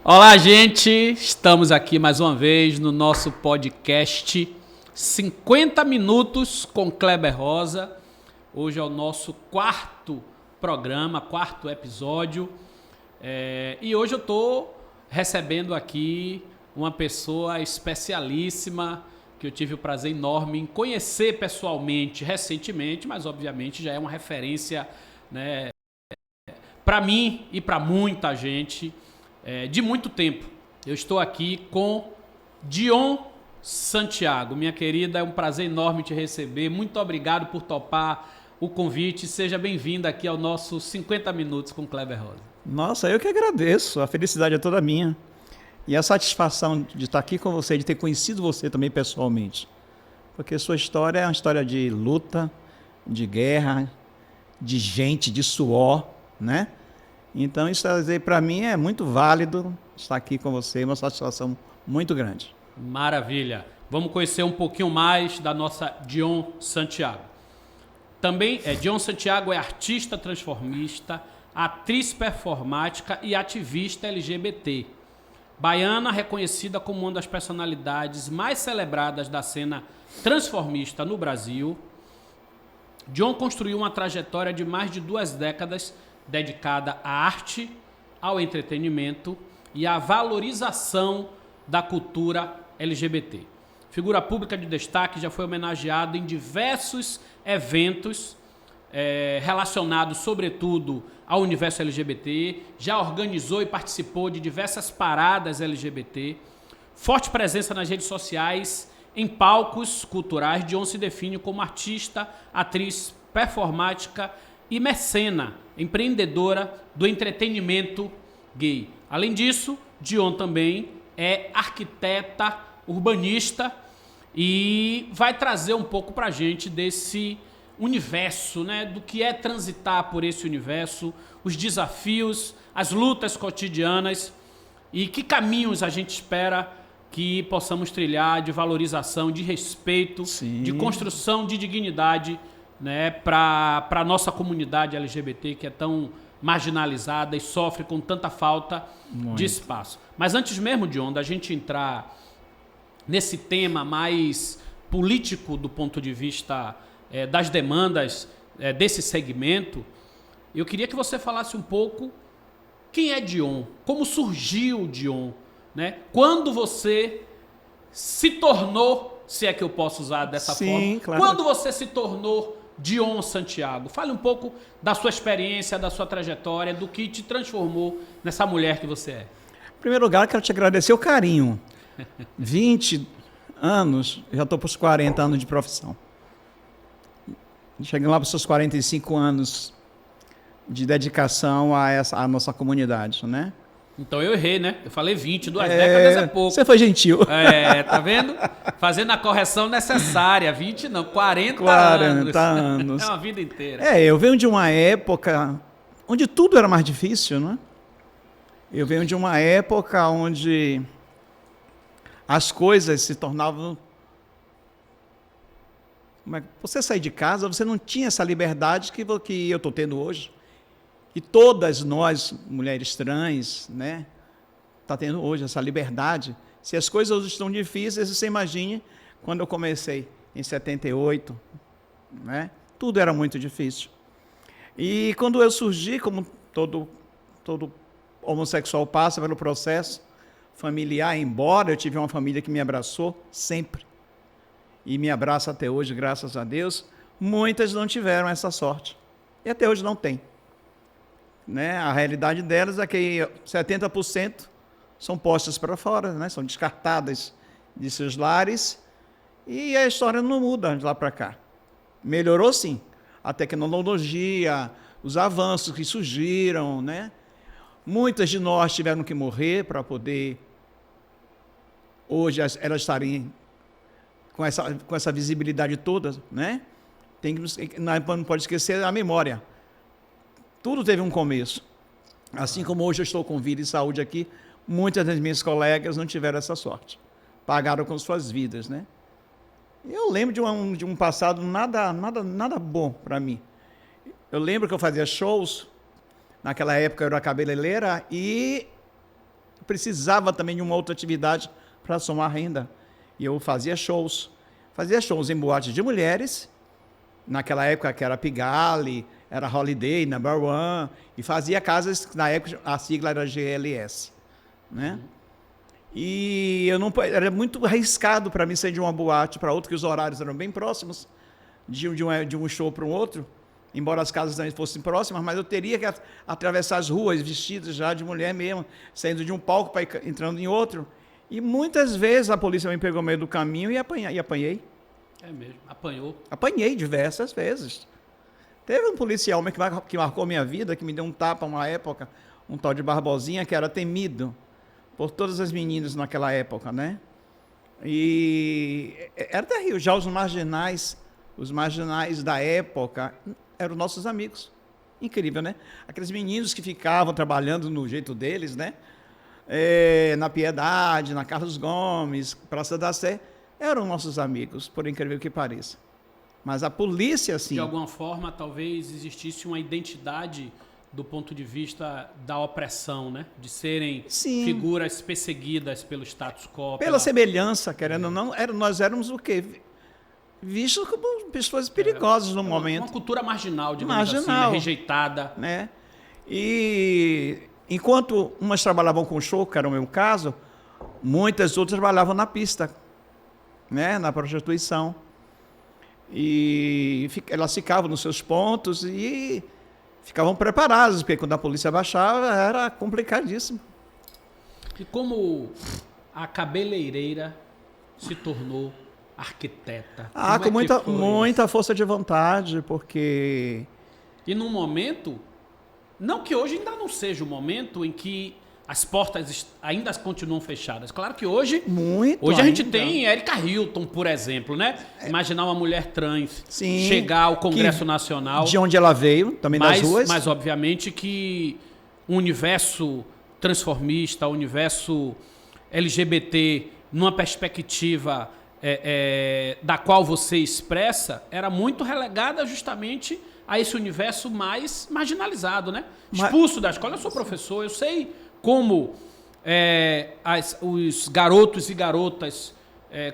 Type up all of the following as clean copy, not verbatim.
Olá, gente! Estamos aqui mais uma vez no nosso podcast 50 Minutos com Kleber Rosa. Hoje é o nosso quarto programa, quarto episódio. E hoje eu estou recebendo aqui uma pessoa especialíssima que eu tive o prazer enorme em conhecer pessoalmente recentemente, mas obviamente já é uma referência, né, para mim e para muita gente. De muito tempo. Eu estou aqui com Dion Santiago. Minha querida, é um prazer enorme te receber. Muito obrigado por topar o convite. Seja bem-vinda aqui ao nosso 50 Minutos com Kleber Rosa. Nossa, eu que agradeço. A felicidade é toda minha. E a satisfação de estar aqui com você, de ter conhecido você também pessoalmente. Porque sua história é uma história de luta, de guerra, de gente, de suor, né? Então, isso para mim é muito válido estar aqui com você, uma satisfação muito grande. Maravilha. Vamos conhecer um pouquinho mais da nossa Dion Santiago. Também, Dion Santiago é artista transformista, atriz performática e ativista LGBT. Baiana, reconhecida como uma das personalidades mais celebradas da cena transformista no Brasil. Dion construiu uma trajetória de mais de 2 décadas dedicada à arte, ao entretenimento e à valorização da cultura LGBT. Figura pública de destaque, já foi homenageado em diversos eventos relacionados, sobretudo, ao universo LGBT, já organizou e participou de diversas paradas LGBT, forte presença nas redes sociais, em palcos culturais. Dion se define como artista, atriz performática e mecena, empreendedora do entretenimento gay. Além disso, Dion também é arquiteta, urbanista e vai trazer um pouco pra gente desse universo, né, do que é transitar por esse universo, os desafios, as lutas cotidianas e que caminhos a gente espera que possamos trilhar de valorização, de respeito, Sim. de construção de dignidade, né, para a nossa comunidade LGBT que é tão marginalizada e sofre com tanta falta de espaço. Mas antes mesmo, Dion, da gente entrar nesse tema mais político do ponto de vista das demandas desse segmento, eu queria que você falasse um pouco quem é Dion, como surgiu o Dion, né? Quando você se tornou, se é que eu posso usar dessa forma, claro. Quando você se tornou Dion Santiago. Fale um pouco da sua experiência, da sua trajetória, do que te transformou nessa mulher que você é. Em primeiro lugar, quero te agradecer o carinho. 20 anos, já estou para os 40 anos de profissão. Chegando lá para os seus 45 anos de dedicação a nossa comunidade, né? Então eu errei, né? Eu falei 20, 2 décadas é pouco. Você foi gentil. Tá vendo? Fazendo a correção necessária. 20 não, 40 anos. É uma vida inteira. Eu venho de uma época onde tudo era mais difícil, né? Eu venho de uma época onde as coisas se tornavam... Você sair de casa, você não tinha essa liberdade que eu estou tendo hoje. E todas nós, mulheres trans, né, tá tendo hoje essa liberdade. Se as coisas hoje estão difíceis, você imagine quando eu comecei em 78, né? Tudo era muito difícil. E quando eu surgi, como todo homossexual passa pelo processo familiar, embora eu tive uma família que me abraçou sempre, e me abraça até hoje, graças a Deus, muitas não tiveram essa sorte. E até hoje não tem. Né? A realidade delas é que 70% são postas para fora, né? São descartadas de seus lares e a história não muda de lá para cá. Melhorou sim, a tecnologia, os avanços que surgiram, né? Muitas de nós tiveram que morrer para poder hoje elas estarem com essa visibilidade toda, né? Não pode esquecer a memória. Tudo teve um começo. Assim como hoje eu estou com vida e saúde aqui, muitas das minhas colegas não tiveram essa sorte. Pagaram com suas vidas, né? Eu lembro de um passado nada bom para mim. Eu lembro que eu fazia shows, naquela época eu era cabeleireira, e precisava também de uma outra atividade para somar renda. E eu fazia shows. Fazia shows em boates de mulheres, naquela época que era Pigalle, era Holiday, Number One, e fazia casas, na época a sigla era GLS, né? E eu não, era muito arriscado para mim sair de uma boate para outra, que os horários eram bem próximos, de um show para um outro, embora as casas também fossem próximas, mas eu teria que atravessar as ruas vestidas já de mulher mesmo, saindo de um palco para entrando em outro. E muitas vezes a polícia me pegou no meio do caminho e apanhei. É mesmo? Apanhou? Apanhei diversas vezes. Teve um policial que marcou minha vida, que me deu um tapa uma época, um tal de Barbosinha, que era temido por todas as meninas naquela época, né? E era terrível. Já os marginais da época eram nossos amigos. Incrível, né? Aqueles meninos que ficavam trabalhando no jeito deles, né? Na Piedade, na Carlos Gomes, Praça da Sé, eram nossos amigos, por incrível que pareça. Mas a polícia, sim... De alguma forma, talvez existisse uma identidade do ponto de vista da opressão, né? De serem figuras perseguidas pelo status quo. Pela semelhança, querendo ou não, nós éramos o quê? Vistos como pessoas perigosas no momento. Uma cultura marginal, digamos assim, né? Rejeitada. Né? E enquanto umas trabalhavam com show, que era o meu caso, muitas outras trabalhavam na pista, né? Na prostituição. E elas ficavam nos seus pontos e ficavam preparadas, porque quando a polícia baixava era complicadíssimo. E como a cabeleireira se tornou arquiteta? Com muita força de vontade, porque... E num momento, não que hoje ainda não seja o momento em que as portas ainda continuam fechadas. Claro que hoje a gente tem Erika Hilton, por exemplo, né? Imaginar uma mulher trans chegar ao Congresso Nacional. De onde ela veio, também das ruas. Mas, obviamente, que o universo transformista, o universo LGBT, numa perspectiva da qual você expressa, era muito relegada justamente a esse universo mais marginalizado, né? Expulso da escola. Eu sou professor, eu sei como os garotos e garotas,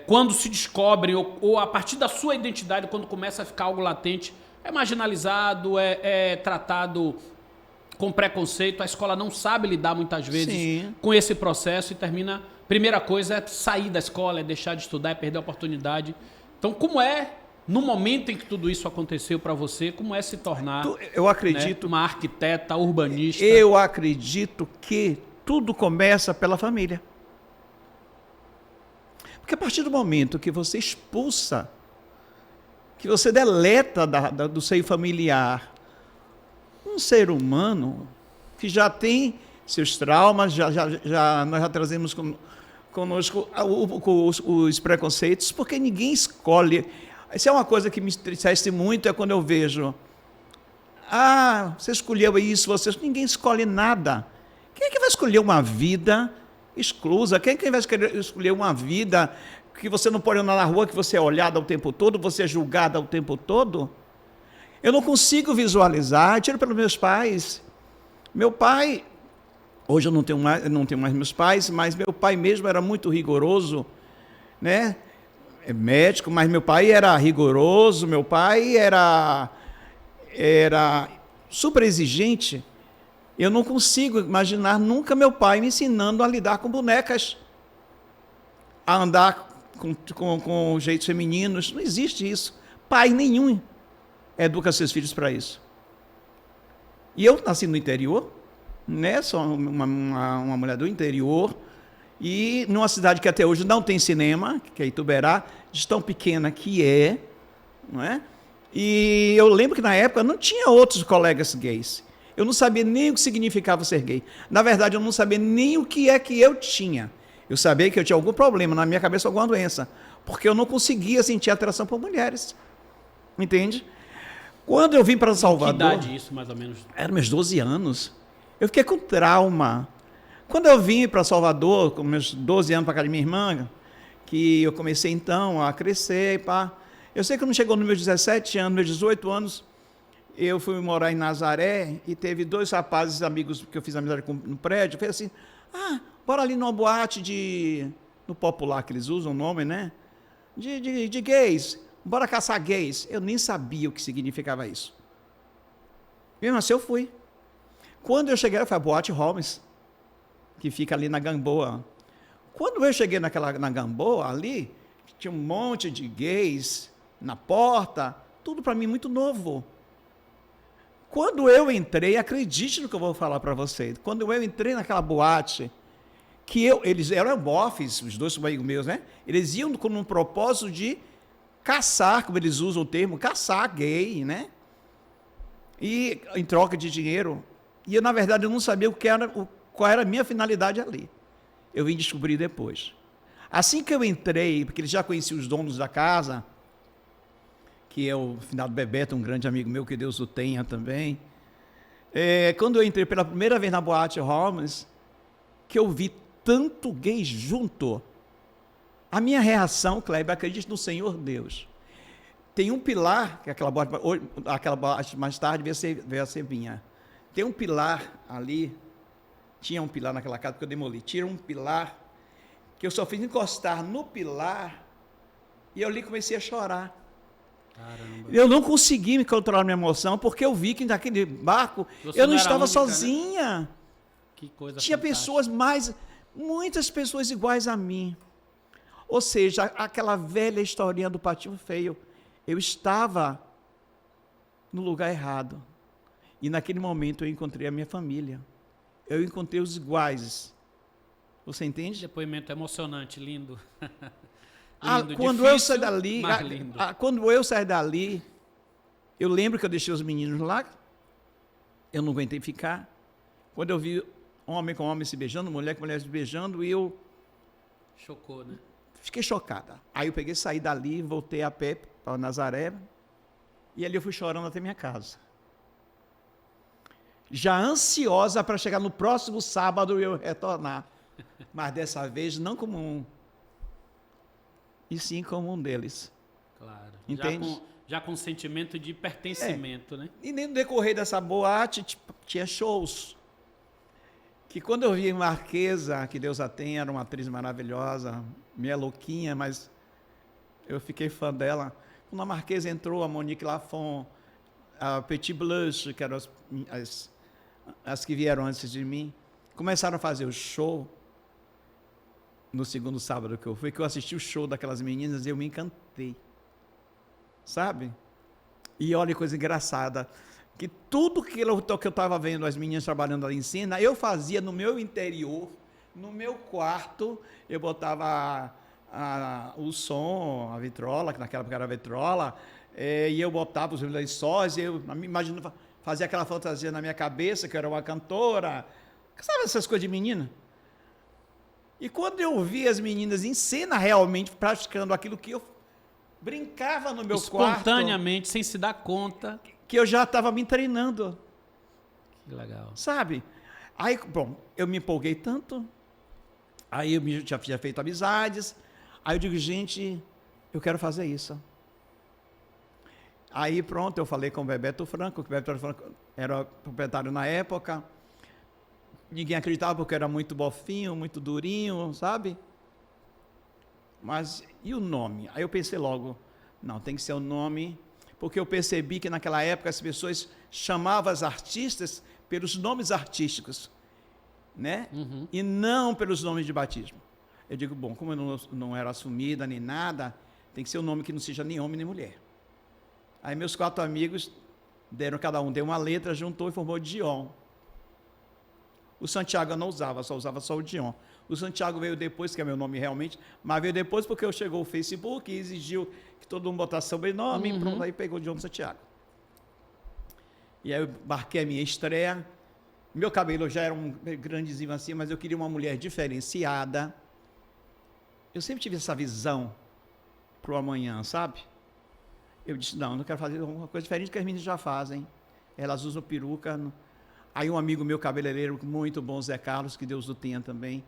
quando se descobrem, ou a partir da sua identidade, quando começa a ficar algo latente, é marginalizado, é tratado com preconceito. A escola não sabe lidar muitas vezes com esse processo e termina... Primeira coisa é sair da escola, é deixar de estudar, é perder a oportunidade. Então, como no momento em que tudo isso aconteceu para você, como é se tornar uma arquiteta, urbanista? Eu acredito que tudo começa pela família. Porque a partir do momento que você expulsa, que você deleta do seio familiar um ser humano que já tem seus traumas, nós já trazemos conosco os preconceitos, porque ninguém escolhe. Isso é uma coisa que me entristece muito, é quando eu vejo, você escolheu isso, ninguém escolhe nada. Quem é que vai escolher uma vida exclusa? Quem é que vai escolher uma vida que você não pode andar na rua, que você é olhada o tempo todo, você é julgada o tempo todo? Eu não consigo visualizar, tiro pelos meus pais. Meu pai... Hoje eu não tenho mais meus pais, mas meu pai mesmo era muito rigoroso, né? É médico, mas meu pai era rigoroso, meu pai era super exigente. Eu não consigo imaginar nunca meu pai me ensinando a lidar com bonecas, a andar com jeitos femininos. Não existe isso. Pai nenhum educa seus filhos para isso. E eu nasci no interior, né? Sou uma mulher do interior, e numa cidade que até hoje não tem cinema, que é Ituberá, de tão pequena que não é? E eu lembro que na época não tinha outros colegas gays. Eu não sabia nem o que significava ser gay. Na verdade, eu não sabia nem o que é que eu tinha. Eu sabia que eu tinha algum problema na minha cabeça, alguma doença, porque eu não conseguia sentir atração por mulheres. Entende? Quando eu vim para Salvador... Que idade isso, mais ou menos? Eram meus 12 anos. Eu fiquei com trauma. Quando eu vim para Salvador, com meus 12 anos para casa de minha irmã, que eu comecei então a crescer, eu sei que não chegou nos meus 17 anos, meus 18 anos, eu fui morar em Nazaré e teve 2 rapazes amigos que eu fiz amizade no prédio. Eu falei assim, bora ali numa boate no popular que eles usam o nome, né? De gays. Bora caçar gays. Eu nem sabia o que significava isso. Mesmo assim eu fui. Quando eu cheguei, foi a Boate Holmes, que fica ali na Gamboa. Quando eu cheguei na Gamboa, ali, tinha um monte de gays na porta, tudo para mim muito novo. Quando eu entrei, acredite no que eu vou falar para vocês, quando eu entrei naquela boate, eles eram bofes, os 2 amigos meus, né? Eles iam com um propósito de caçar, como eles usam o termo, caçar gay, né? E em troca de dinheiro. E eu, na verdade, eu não sabia qual era a minha finalidade ali. Eu vim descobrir depois. Assim que eu entrei, porque eles já conheciam os donos da casa, que é o finado Bebeto, um grande amigo meu, que Deus o tenha também. Quando eu entrei pela primeira vez na Boate Holmes, que eu vi tanto gay junto, a minha reação, Kleber, acredite no Senhor Deus. Tem um pilar, que aquela boate mais tarde veio a ser minha. Tem um pilar ali, tinha um pilar naquela casa que eu demoli, tinha um pilar, que eu só fiz encostar no pilar, e eu ali comecei a chorar. Caramba. Eu não consegui me controlar minha emoção, porque eu vi que naquele barco eu não estava única, sozinha. Né? Que coisa tinha fantástica. Muitas pessoas iguais a mim. Ou seja, aquela velha historinha do patinho feio. Eu estava no lugar errado. E naquele momento eu encontrei a minha família. Eu encontrei os iguais. Você entende? Depoimento emocionante, lindo. Quando eu saí dali, quando eu saí dali, eu lembro que eu deixei os meninos lá. Eu não aguentei ficar. Quando eu vi homem com homem se beijando, mulher com mulher se beijando, e eu... Chocou, né? Fiquei chocada. Aí eu peguei, saí dali, voltei a pé para Nazaré, e ali eu fui chorando até minha casa. Já ansiosa para chegar no próximo sábado e eu retornar. Mas dessa vez não como um, e sim como um deles. Claro. Entende? Já com sentimento de pertencimento, né? E nem no decorrer dessa boate tinha shows. Que quando eu vi Marquesa, que Deus a tenha, era uma atriz maravilhosa, minha louquinha, mas eu fiquei fã dela. Quando a Marquesa entrou, a Monique Lafon, a Petit Blush, que eram as que vieram antes de mim, começaram a fazer o show. No segundo sábado que eu assisti o show daquelas meninas e eu me encantei. Sabe? E olha que coisa engraçada, que tudo que eu estava vendo as meninas trabalhando ali em cena, eu fazia no meu interior, no meu quarto, eu botava o som, a vitrola, que naquela época era a vitrola, e eu botava os lençóis, eu imagino fazia aquela fantasia na minha cabeça, que eu era uma cantora, sabe essas coisas de menina? E quando eu vi as meninas em cena realmente praticando aquilo que eu brincava no meu quarto... Espontaneamente, sem se dar conta. Que eu já estava me treinando. Que legal. Sabe? Aí, bom, eu me empolguei tanto. Aí eu já tinha feito amizades. Aí eu digo, gente, eu quero fazer isso. Aí pronto, eu falei com o Bebeto Franco, que o Bebeto Franco era proprietário na época. Ninguém acreditava porque eu era muito bofinho, muito durinho, sabe? Mas e o nome? Aí eu pensei logo, não, tem que ser o nome, porque eu percebi que naquela época as pessoas chamavam as artistas pelos nomes artísticos, né? Uhum. E não pelos nomes de batismo. Eu digo, bom, como eu não era assumida nem nada, tem que ser um nome que não seja nem homem nem mulher. Aí meus 4 amigos cada um deu uma letra, juntou e formou Dion. O Santiago eu não usava, só usava só o Dion. O Santiago veio depois, que é meu nome realmente, mas veio depois porque chegou o Facebook e exigiu que todo mundo botasse sobrenome, e pronto, aí pegou o Dion Santiago. E aí eu marquei a minha estreia. Meu cabelo já era um grandezinho assim, mas eu queria uma mulher diferenciada. Eu sempre tive essa visão pro amanhã, sabe? Eu disse, não quero fazer uma coisa diferente que as meninas já fazem. Elas usam peruca. Aí um amigo meu, cabeleireiro muito bom, Zé Carlos, que Deus o tenha também,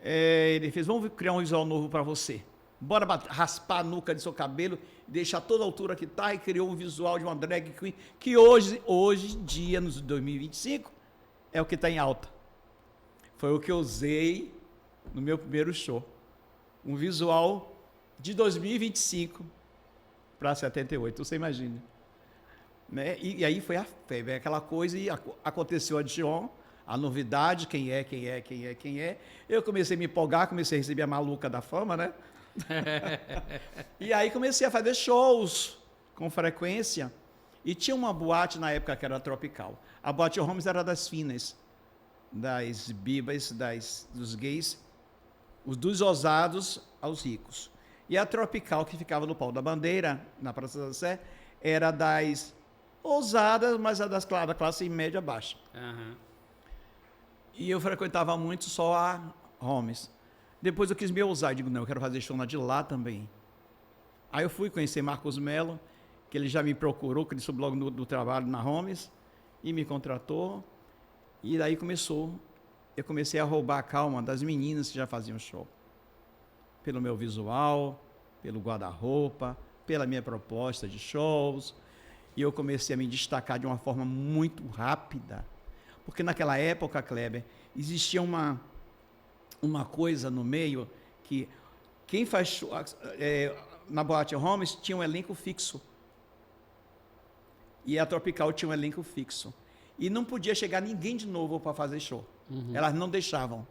ele fez, vamos criar um visual novo para você. bora raspar a nuca de seu cabelo, deixar toda a altura que tá, e criou um visual de uma drag queen, que hoje em dia, nos 2025, é o que está em alta. Foi o que eu usei no meu primeiro show. Um visual de 2025 para 78, você imagina. Né? E aí foi a febre, aquela coisa, e aconteceu a Dion, a novidade, quem é. Eu comecei a me empolgar, comecei a receber a maluca da fama, né? E aí comecei a fazer shows com frequência. E tinha uma boate na época que era Tropical. A boate Holmes era das finas, das bibas, dos gays, os dos ousados aos ricos. E a Tropical, que ficava no Pau da Bandeira, na Praça da Sé, era das ousadas, mas da classe média baixa. Uhum. E eu frequentava muito só a Holmes. Depois eu quis me ousar, e digo, não, eu quero fazer show de lá também. Aí eu fui conhecer Marcos Mello, que ele já me procurou, que ele soube logo do trabalho na Holmes, e me contratou. E daí eu comecei a roubar a calma das meninas que já faziam show. Pelo meu visual, pelo guarda-roupa, pela minha proposta de shows. E eu comecei a me destacar de uma forma muito rápida. Porque naquela época, Kleber, existia uma coisa no meio que quem faz show, na Boate Holmes tinha um elenco fixo. E a Tropical tinha um elenco fixo. E não podia chegar ninguém de novo para fazer show. Uhum. Elas não deixavam.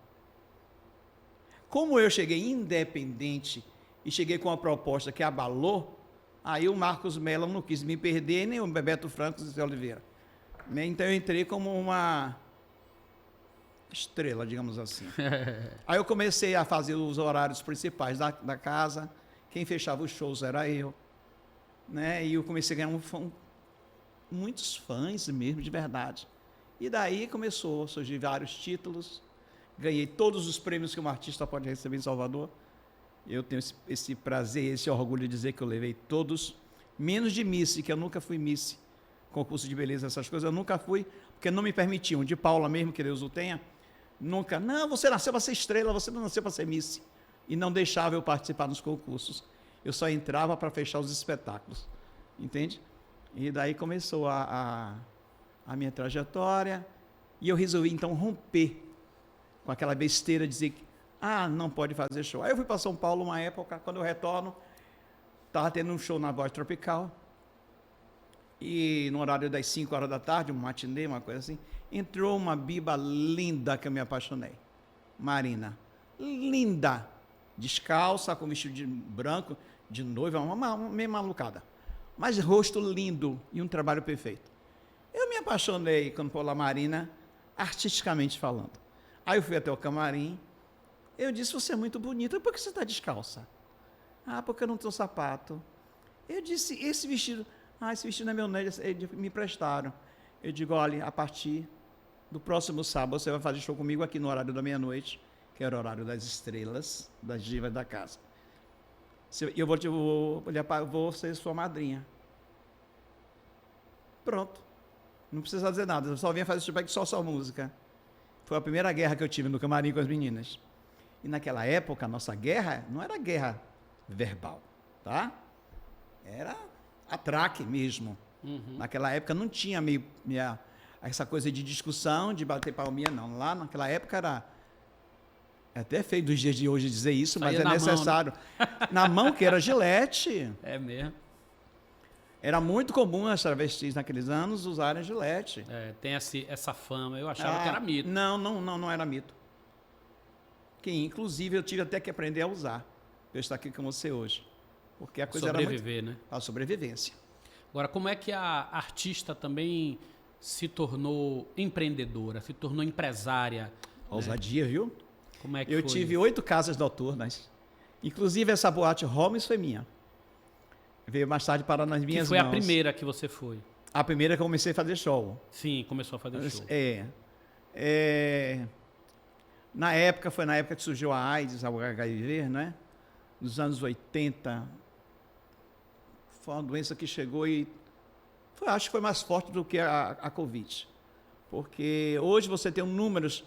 Como eu cheguei independente e cheguei com uma proposta que abalou, aí o Marcos Mello não quis me perder, nem o Bebeto Franco e o Zé Oliveira. Então eu entrei como uma estrela, digamos assim. Aí eu comecei a fazer os horários principais da casa, quem fechava os shows era eu. Né? E eu comecei a ganhar muitos fãs mesmo, de verdade. E daí começou a surgir vários títulos, ganhei todos os prêmios que um artista pode receber em Salvador. Eu tenho esse prazer, esse orgulho de dizer que eu levei todos, menos de Miss, que eu nunca fui Miss, concurso de beleza, essas coisas, eu nunca fui, porque não me permitiam. De Paula mesmo, que Deus o tenha, nunca. Não, você nasceu para ser estrela, você não nasceu para ser Miss. E não deixava eu participar dos concursos. Eu só entrava para fechar os espetáculos. Entende? E daí começou a minha trajetória. E eu resolvi, então, romper com aquela besteira de dizer que não pode fazer show. Aí eu fui para São Paulo uma época, quando eu retorno, estava tendo um show na Boate Tropical. E no horário das 5 horas da tarde, um matinê, uma coisa assim, entrou uma biba linda que eu me apaixonei. Marina. Linda. Descalça, com vestido de branco, de noiva, meio malucada. Mas rosto lindo e um trabalho perfeito. Eu me apaixonei quando foi lá Marina, artisticamente falando. Aí eu fui até o camarim, eu disse, você é muito bonita, por que você está descalça? Porque eu não tenho sapato. Eu disse, esse vestido não é meu, né? Me emprestaram. Eu digo, olha, a partir do próximo sábado você vai fazer show comigo aqui no horário da meia-noite, que era o horário das estrelas, das divas da casa. Eu vou ser sua madrinha. Pronto. Não precisa dizer nada, eu só vinha fazer feedback só música. Foi a primeira guerra que eu tive no camarim com as meninas. E naquela época, a nossa guerra não era guerra verbal, tá? Era atraque mesmo. Uhum. Naquela época não tinha essa coisa de discussão, de bater palminha, não. Lá naquela época era... É até feio dos dias de hoje dizer isso, mas é necessário. Mão, né? Na mão, que era Gillette. É mesmo. Era muito comum as travestis naqueles anos usarem Gillette. Tem essa fama. Eu achava que era mito. Não era mito. Que, inclusive, eu tive até que aprender a usar. Eu estou aqui com você hoje. Porque a coisa sobreviver, era muito... né? A sobrevivência. Agora, como é que a artista também se tornou empreendedora, se tornou empresária? Ousadia, viu? Como é que eu foi tive isso? 8 casas noturnas. Inclusive, essa boate Holmes foi minha. Veio mais tarde parar nas minhas mãos. Que foi a primeira que você foi? A primeira que eu comecei a fazer show. Sim, começou a fazer show. Na época, foi na época que surgiu a AIDS, o HIV, né? Nos anos 80. Foi uma doença que chegou e acho que foi mais forte do que a Covid. Porque hoje você tem números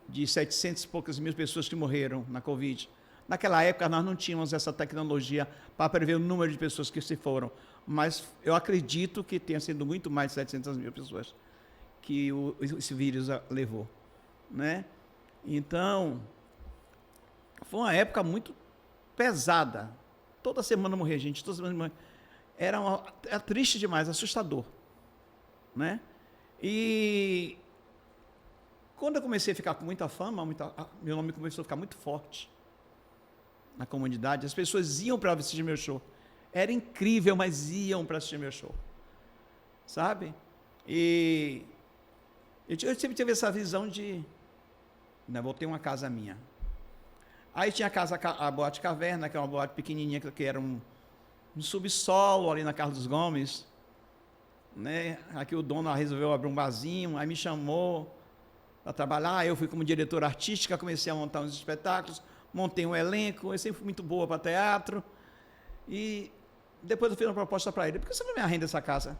de 700 e poucas mil pessoas que morreram na Covid. Naquela época, nós não tínhamos essa tecnologia para prever o número de pessoas que se foram, mas eu acredito que tenha sido muito mais de 700 mil pessoas que esse vírus levou, né? Então, foi uma época muito pesada. Toda semana morria gente, toda semana morria. Era triste demais, assustador, né? E quando eu comecei a ficar com muita fama, meu nome começou a ficar muito forte na comunidade. As pessoas iam para assistir meu show. Era incrível, mas iam para assistir meu show, sabe? E eu sempre tive essa visão de, né, vou ter uma casa minha. Aí tinha a Boate Caverna, que é uma boate pequenininha, que era um subsolo ali na Carlos Gomes, né? Aqui o dono resolveu abrir um barzinho, aí me chamou para trabalhar. Eu fui como diretora artística, comecei a montar uns espetáculos, montei um elenco. Eu sempre fui muito boa para teatro. E depois eu fiz uma proposta para ele: por que você não me arrenda essa casa?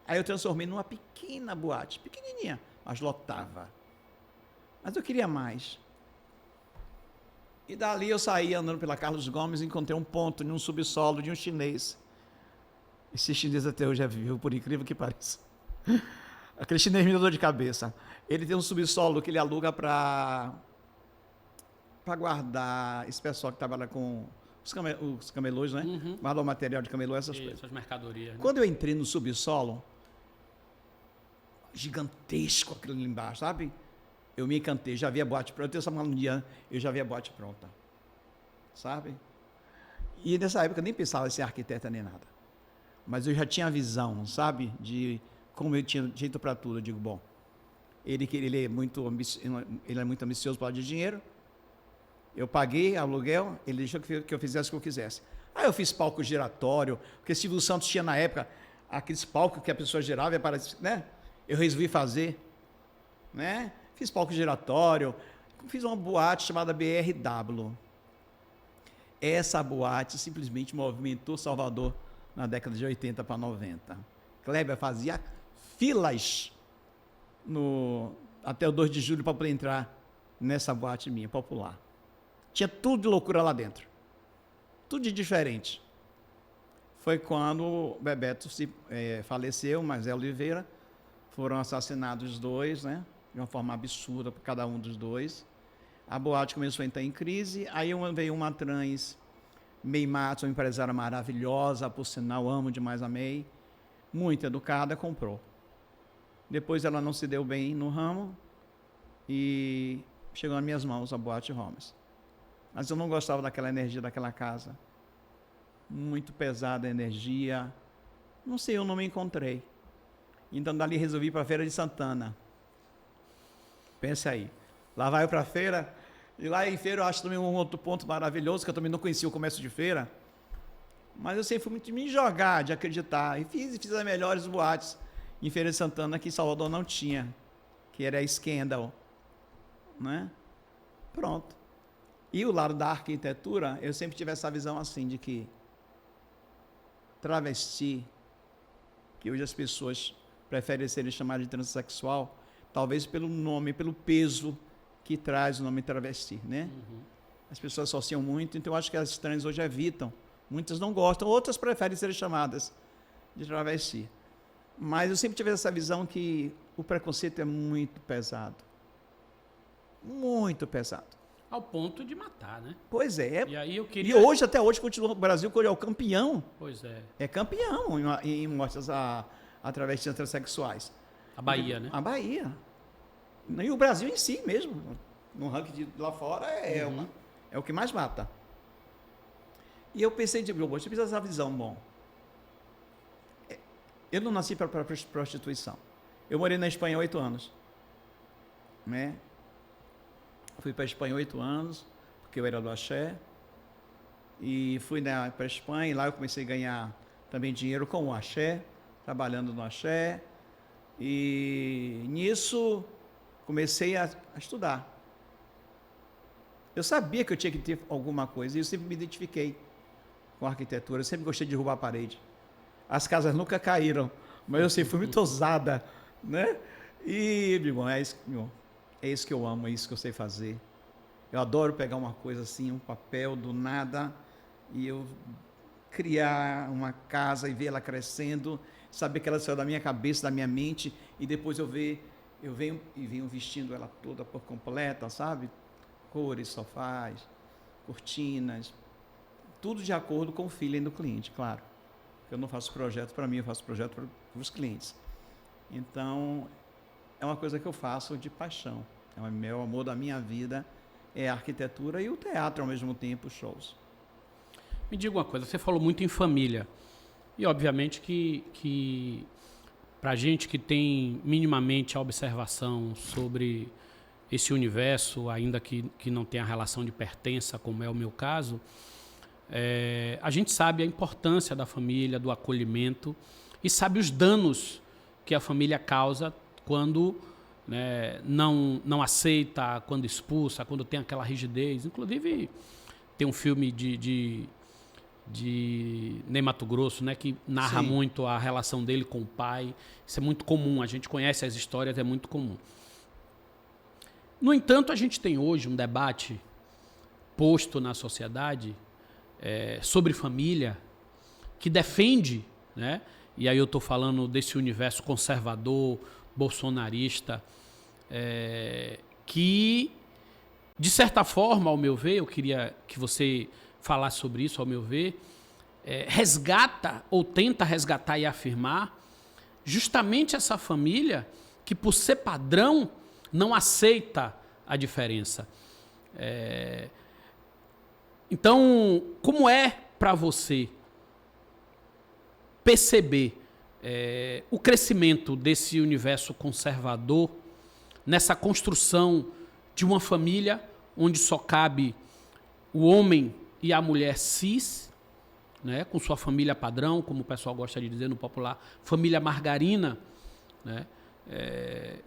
Aí eu transformei numa pequena boate, pequenininha, mas lotava. Mas eu queria mais. E dali eu saí andando pela Carlos Gomes, encontrei um ponto num subsolo de um chinês. Esse chinês até hoje é vivo, por incrível que pareça. Aquele chinês me deu dor de cabeça. Ele tem um subsolo que ele aluga para guardar esse pessoal que trabalha com os camelôs, né? Uhum. Guarda o material de camelô, essas coisas. Essas mercadorias. Né? Quando eu entrei no subsolo, gigantesco aquilo ali embaixo, sabe? Eu me encantei, já vi a boate pronta. Eu estava um dia, eu já vi a boate pronta, sabe? E nessa época eu nem pensava em ser arquiteta nem nada. Mas eu já tinha a visão, sabe? De como eu tinha jeito para tudo. Eu digo, bom, ele é muito ambicioso para de dinheiro. Eu paguei aluguel, ele deixou que eu fizesse o que eu quisesse. Aí eu fiz palco giratório, porque Silvio Santos tinha na época aqueles palcos que a pessoa girava e aparecia, né? Eu resolvi fazer, né? Fiz palco giratório, fiz uma boate chamada BRW. Essa boate simplesmente movimentou Salvador na década de 80 para 90. Kleber fazia filas até o 2 de julho para poder entrar nessa boate minha, popular. Tinha tudo de loucura lá dentro. Tudo de diferente. Foi quando o Bebeto faleceu, Zé Oliveira. Foram assassinados os dois, né? De uma forma absurda por cada um dos dois. A boate começou a entrar em crise. Aí veio uma trans, May Matos, uma empresária maravilhosa, por sinal, amo demais a May. Muito educada, comprou. Depois ela não se deu bem no ramo e chegou nas minhas mãos a Boate Holmes. Mas eu não gostava daquela energia daquela casa. Muito pesada a energia. Não sei, eu não me encontrei. Então dali resolvi ir para a Feira de Santana. Pense aí. Lá vai eu para a feira. E lá em feira eu acho também um outro ponto maravilhoso, que eu também não conhecia o comércio de feira. Mas eu sempre fui muito de me jogar, de acreditar. E fiz as melhores boates em Feira de Santana, que em Salvador não tinha. Que era a Scandal. Né? Pronto. E o lado da arquitetura, eu sempre tive essa visão assim, de que travesti, que hoje as pessoas preferem serem chamadas de transexual, talvez pelo nome, pelo peso que traz o nome travesti, né? Uhum. As pessoas associam muito, então eu acho que as trans hoje evitam. Muitas não gostam, outras preferem ser chamadas de travesti. Mas eu sempre tive essa visão que o preconceito é muito pesado. Muito pesado. Ao ponto de matar, né? Pois é. E aí eu queria... E hoje, até hoje, continua o Brasil, é o campeão. Pois é. É campeão em mortes a travestis transexuais. A Bahia, né? A Bahia. E o Brasil em si mesmo. No ranking de lá fora é o que mais mata. E eu pensei, eu preciso dessa visão, bom. Eu não nasci para prostituição. Eu morei na Espanha 8 anos. Né? Fui para a Espanha 8 anos, porque eu era do axé. E fui para a Espanha, e lá eu comecei a ganhar também dinheiro com o axé, trabalhando no axé. E nisso comecei a estudar. Eu sabia que eu tinha que ter alguma coisa, e eu sempre me identifiquei com a arquitetura. Eu sempre gostei de derrubar a parede. As casas nunca caíram, mas eu sempre fui muito ousada, né? E, meu irmão, é isso que eu amo, é isso que eu sei fazer. Eu adoro pegar uma coisa assim, um papel do nada, e eu criar uma casa e ver ela crescendo, saber que ela saiu da minha cabeça, da minha mente, e depois eu venho vestindo ela toda por completa, sabe? Cores, sofás, cortinas, tudo de acordo com o feeling do cliente, claro. Eu não faço projeto para mim, eu faço projeto para os clientes. Então, é uma coisa que eu faço de paixão. É o meu amor da minha vida, é a arquitetura e o teatro ao mesmo tempo, os shows. Me diga uma coisa, você falou muito em família. E obviamente que para gente que tem minimamente a observação sobre esse universo, ainda que não tenha relação de pertença, como é o meu caso, a gente sabe a importância da família, do acolhimento, e sabe os danos que a família causa quando, né, não aceita, quando expulsa, quando tem aquela rigidez. Inclusive, tem um filme de Ney Matogrosso, né, que narra Sim. muito a relação dele com o pai. Isso é muito comum, a gente conhece as histórias, é muito comum. No entanto, a gente tem hoje um debate posto na sociedade sobre família que defende, né, e aí eu estou falando desse universo conservador, bolsonarista, que, de certa forma, ao meu ver, eu queria que você falasse sobre isso, ao meu ver, resgata ou tenta resgatar e afirmar justamente essa família que, por ser padrão, não aceita a diferença. Então, como é para você perceber o crescimento desse universo conservador nessa construção de uma família onde só cabe o homem e a mulher cis, né, com sua família padrão, como o pessoal gosta de dizer no popular, família margarina, né?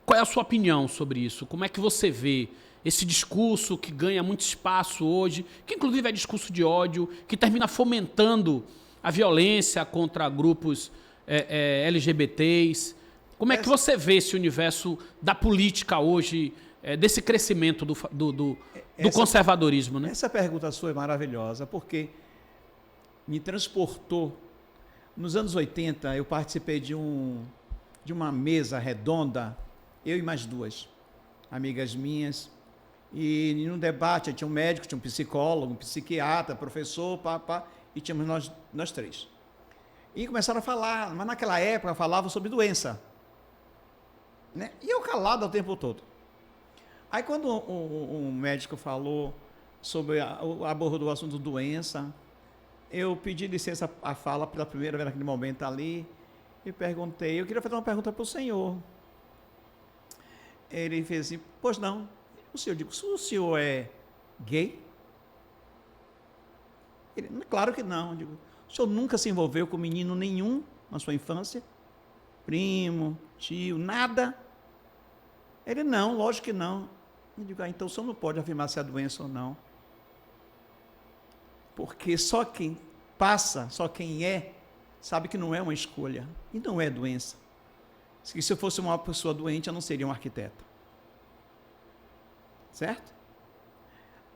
Qual é a sua opinião sobre isso? Como é que você vê esse discurso que ganha muito espaço hoje, que inclusive é discurso de ódio, que termina fomentando a violência contra grupos LGBTs? Como é que você vê esse universo da política hoje, desse crescimento do conservadorismo, né? Essa pergunta sua é maravilhosa, porque me transportou. Nos anos 80, eu participei de uma mesa redonda, eu e mais duas amigas minhas, e no debate tinha um médico, tinha um psicólogo, um psiquiatra, professor, e tínhamos nós três. E começaram a falar, mas naquela época falavam sobre doença, né? E eu calado o tempo todo. Aí quando um médico falou abordou o assunto doença, eu pedi licença à fala pela primeira vez naquele momento ali, e perguntei, eu queria fazer uma pergunta para o senhor. Ele fez assim, pois não. Eu digo, o senhor é gay? Ele, claro que não. Eu digo, o senhor nunca se envolveu com menino nenhum na sua infância? Primo, tio, nada? Ele, não, lógico que não. Eu digo, então o senhor não pode afirmar se é doença ou não. Porque só quem passa, só quem sabe que não é uma escolha. E não é doença. Se eu fosse uma pessoa doente, eu não seria um arquiteto. Certo?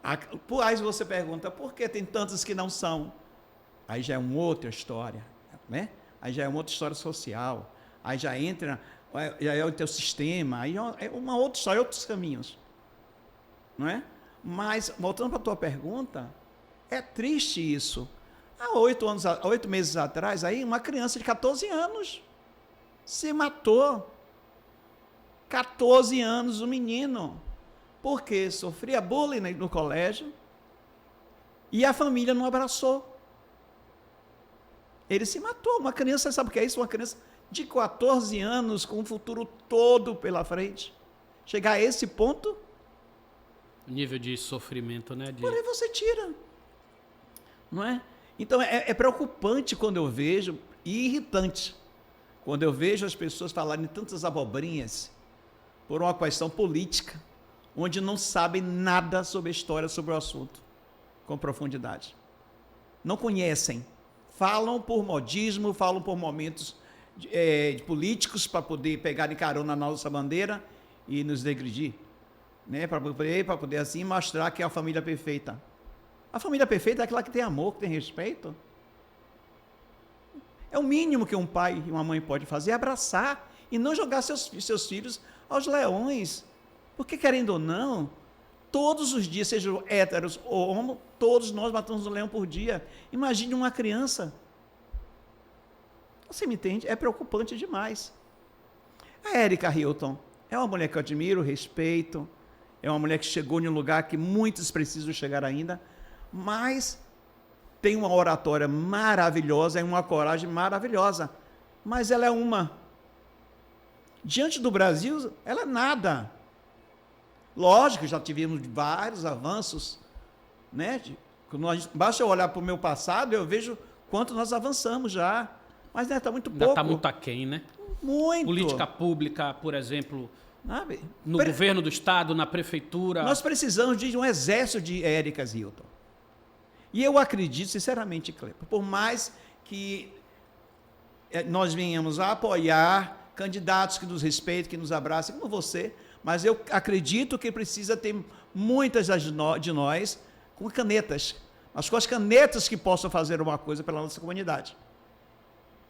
Aí você pergunta, por que tem tantos que não são? Aí já é uma outra história, né? Aí já é uma outra história social. Aí já entra, já é o teu sistema, aí é uma outra história, outros caminhos. Não é? Mas, voltando para a tua pergunta, é triste isso. Há 8 meses atrás, aí uma criança de 14 anos se matou. 14 anos, o menino. Porque sofria bullying no colégio e a família não abraçou. Ele se matou. Uma criança, sabe o que é isso? Uma criança de 14 anos com o futuro todo pela frente. Chegar a esse ponto... O nível de sofrimento, né? Por aí você tira. Não é? Então, é preocupante quando eu vejo, e irritante, quando eu vejo as pessoas falarem tantas abobrinhas por uma questão política, onde não sabem nada sobre a história, sobre o assunto, com profundidade. Não conhecem. Falam por modismo, falam por momentos políticos para poder pegarem carona na nossa bandeira e nos degredir. né? Para poder assim mostrar que é a família perfeita. A família perfeita é aquela que tem amor, que tem respeito. É o mínimo que um pai e uma mãe pode fazer, é abraçar e não jogar seus filhos aos leões. Porque, querendo ou não, todos os dias, sejam héteros ou homo, todos nós matamos um leão por dia. Imagine uma criança. Você me entende? É preocupante demais. A Erika Hilton é uma mulher que eu admiro, respeito, é uma mulher que chegou em um lugar que muitos precisam chegar ainda, mas tem uma oratória maravilhosa, é uma coragem maravilhosa, mas ela é uma. Diante do Brasil, ela é nada. Lógico, já tivemos vários avanços, né? Basta eu olhar para o meu passado, eu vejo quanto nós avançamos já, mas está muito pouco. Ainda está muito aquém, né? Muito. Política pública, por exemplo, no governo do estado, na prefeitura. Nós precisamos de um exército de Érikas Hilton. E eu acredito, sinceramente, Cleber, por mais que nós venhamos a apoiar candidatos que nos respeitem, que nos abracem, como você, mas eu acredito que precisa ter muitas de nós com canetas, mas com as canetas que possam fazer uma coisa pela nossa comunidade.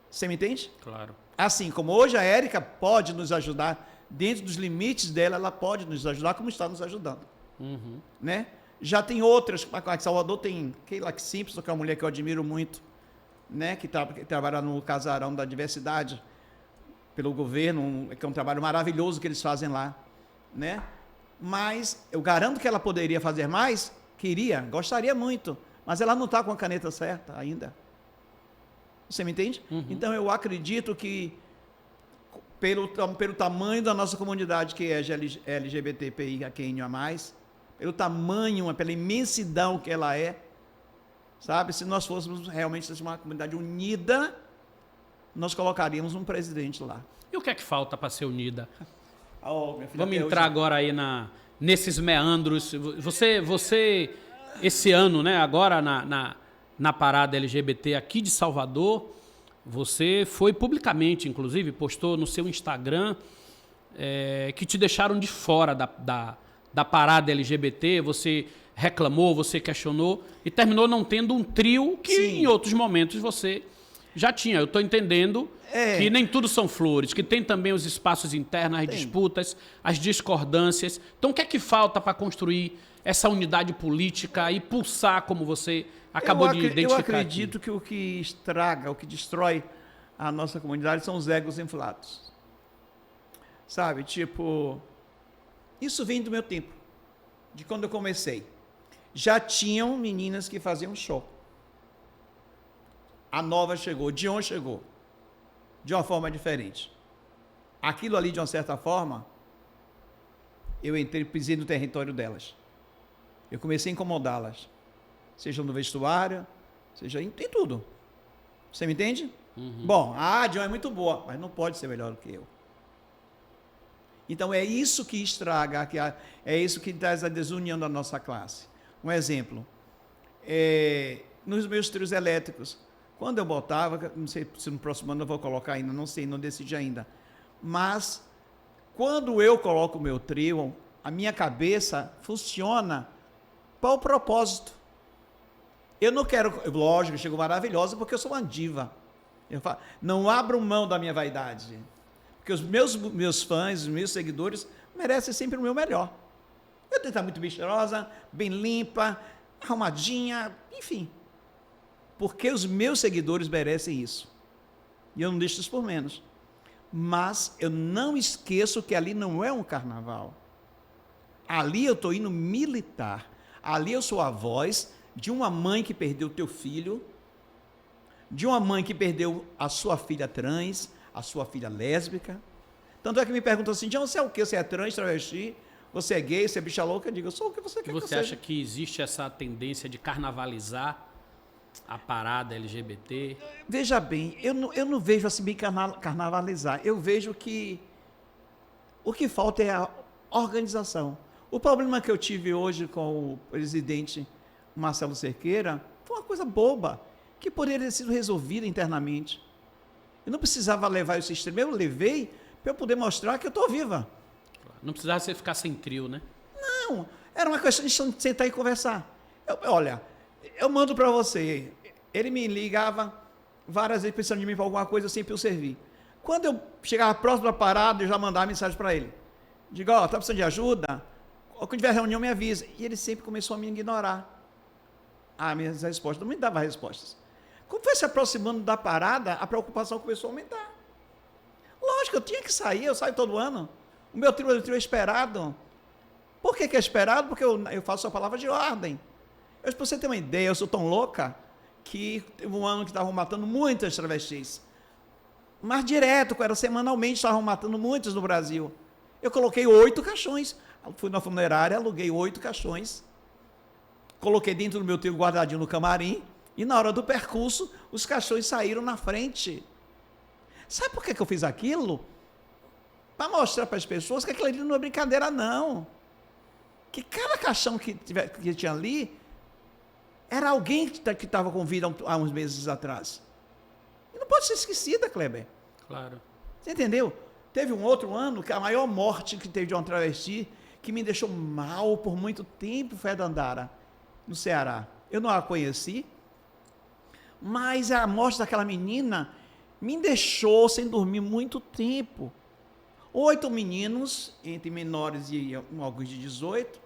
Você me entende? Claro. Assim como hoje a Érica pode nos ajudar, dentro dos limites dela, ela pode nos ajudar, como está nos ajudando. Uhum. Né? Já tem outras, aqui em Salvador tem Keila Simpson, que é uma mulher que eu admiro muito, né? que trabalha no Casarão da Diversidade, pelo governo, que é um trabalho maravilhoso que eles fazem lá. Né? Mas eu garanto que ela poderia fazer mais, gostaria muito, mas ela não está com a caneta certa ainda. Você me entende? Uhum. Então eu acredito que pelo tamanho da nossa comunidade, que é LGBTQIA+, pelo tamanho, pela imensidão que ela é, sabe? Se nós fôssemos realmente uma comunidade unida, nós colocaríamos um presidente lá. E o que é que falta para ser unida? Minha filha, vamos entrar agora aí nesses meandros. Você esse ano, né, agora na parada LGBT aqui de Salvador, você foi publicamente, inclusive, postou no seu Instagram que te deixaram de fora da parada LGBT, você reclamou, você questionou e terminou não tendo um trio que Sim. Em outros momentos você já tinha. Eu estou entendendo que nem tudo são flores, que tem também os espaços internos, as disputas, as discordâncias. Então o que é que falta para construir essa unidade política e pulsar como você acabou de identificar? Eu acredito que o que estraga, o que destrói a nossa comunidade são os egos inflados. Sabe, tipo, isso vem do meu tempo, de quando eu comecei. Já tinham meninas que faziam show. A nova chegou, Dion chegou, de uma forma diferente. Aquilo ali, de uma certa forma, eu pisei no território delas. Eu comecei a incomodá-las. Seja no vestuário, seja em tudo. Você me entende? Uhum. Bom, a Dion é muito boa, mas não pode ser melhor do que eu. Então é isso que estraga, é isso que traz a desunião da nossa classe. Um exemplo, nos meus trios elétricos, quando eu botava, não sei se no próximo ano eu vou colocar ainda, não sei, não decidi ainda, mas quando eu coloco o meu trio, a minha cabeça funciona para o propósito. Eu não quero, lógico, eu chego maravilhosa porque eu sou uma diva. Eu falo, não abro mão da minha vaidade. Porque os meus fãs, os meus seguidores, merecem sempre o meu melhor. Eu tenho que estar muito bem cheirosa, bem limpa, arrumadinha, enfim. Porque os meus seguidores merecem isso. E eu não deixo isso por menos. Mas eu não esqueço que ali não é um carnaval. Ali eu estou indo militar. Ali eu sou a voz de uma mãe que perdeu o teu filho, de uma mãe que perdeu a sua filha trans, a sua filha lésbica. Tanto é que me perguntam assim, John, você é o quê? Você é trans, travesti? Você é gay? Você é bicha louca? Eu digo, eu sou o que você quer que eu seja. Você acha que existe essa tendência de carnavalizar a parada LGBT? Veja bem, eu não vejo assim bem carnavalizar. Eu vejo que o que falta é a organização. O problema que eu tive hoje com o presidente Marcelo Cerqueira foi uma coisa boba, que poderia ter sido resolvida internamente. Eu não precisava levar esse extremo, eu levei para eu poder mostrar que eu estou viva. Não precisava você ficar sem trio, né? Não, era uma questão de sentar e conversar. Olha, eu mando para você. Ele me ligava várias vezes pensando em mim para alguma coisa, sempre eu servir. Quando eu chegava próximo da parada, eu já mandava mensagem para ele. Digo, tá precisando de ajuda? Quando tiver reunião, me avisa. E ele sempre começou a me ignorar. Minhas respostas, não me dava respostas. Como foi se aproximando da parada, a preocupação começou a aumentar. Lógico, eu tinha que sair, eu saio todo ano. O meu trio é esperado. Por que é esperado? Porque eu faço a palavra de ordem. Para você ter uma ideia, eu sou tão louca que teve um ano que estavam matando muitas travestis. Mas direto, era semanalmente, estavam matando muitas no Brasil. Eu coloquei 8 caixões. Fui na funerária, aluguei 8 caixões. Coloquei dentro do meu trio guardadinho no camarim. E na hora do percurso, os caixões saíram na frente. Sabe por que eu fiz aquilo? Para mostrar para as pessoas que aquilo ali não é brincadeira, não. Que cada caixão que tinha ali era alguém que estava com vida há uns meses atrás. E não pode ser esquecida, Kleber. Claro. Você entendeu? Teve um outro ano que a maior morte que teve de uma travesti, que me deixou mal por muito tempo, foi a Dandara, no Ceará. Eu não a conheci, mas a morte daquela menina me deixou sem dormir muito tempo. 8 meninos, entre menores e alguns de 18,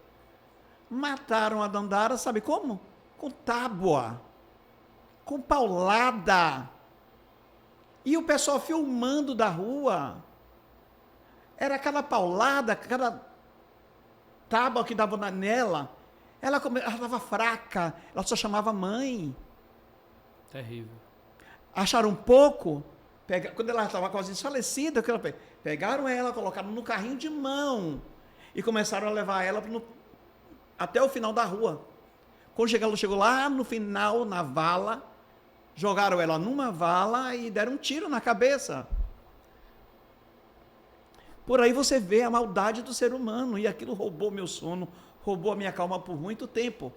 mataram a Dandara, sabe como? Com tábua, com paulada. E o pessoal filmando da rua. Era cada paulada, cada tábua que dava nela. Ela estava fraca, ela só chamava mãe. Terrível. Acharam um pouco, quando ela estava quase desfalecida, pegaram ela, colocaram no carrinho de mão e começaram a levar ela até o final da rua. Quando ela chegou lá no final, na vala, jogaram ela numa vala e deram um tiro na cabeça. Por aí você vê a maldade do ser humano, e aquilo roubou meu sono, roubou a minha calma por muito tempo.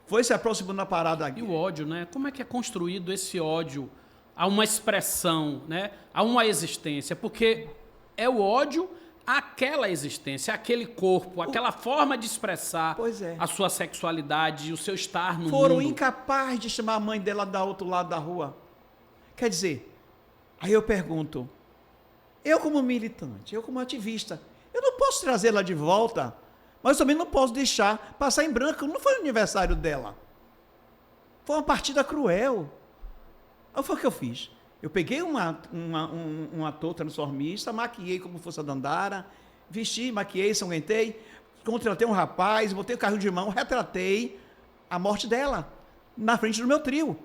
Foi se aproximando da parada aqui. E o ódio, né? Como é que é construído esse ódio a uma expressão, né? A uma existência? Porque é o ódio àquela existência, àquele corpo, aquela forma de expressar a sua sexualidade, o seu estar no mundo. Foram incapazes de chamar a mãe dela do outro lado da rua. Quer dizer, aí eu pergunto, eu como militante, eu como ativista, eu não posso trazê-la de volta, mas também não posso deixar passar em branco. Não foi o aniversário dela. Foi uma partida cruel. Aí foi o que eu fiz. Eu peguei um ator transformista, maquiei como fosse a Dandara, vesti, maquiei, sanguentei, contratei um rapaz, botei o carrinho de mão, retratei a morte dela na frente do meu trio.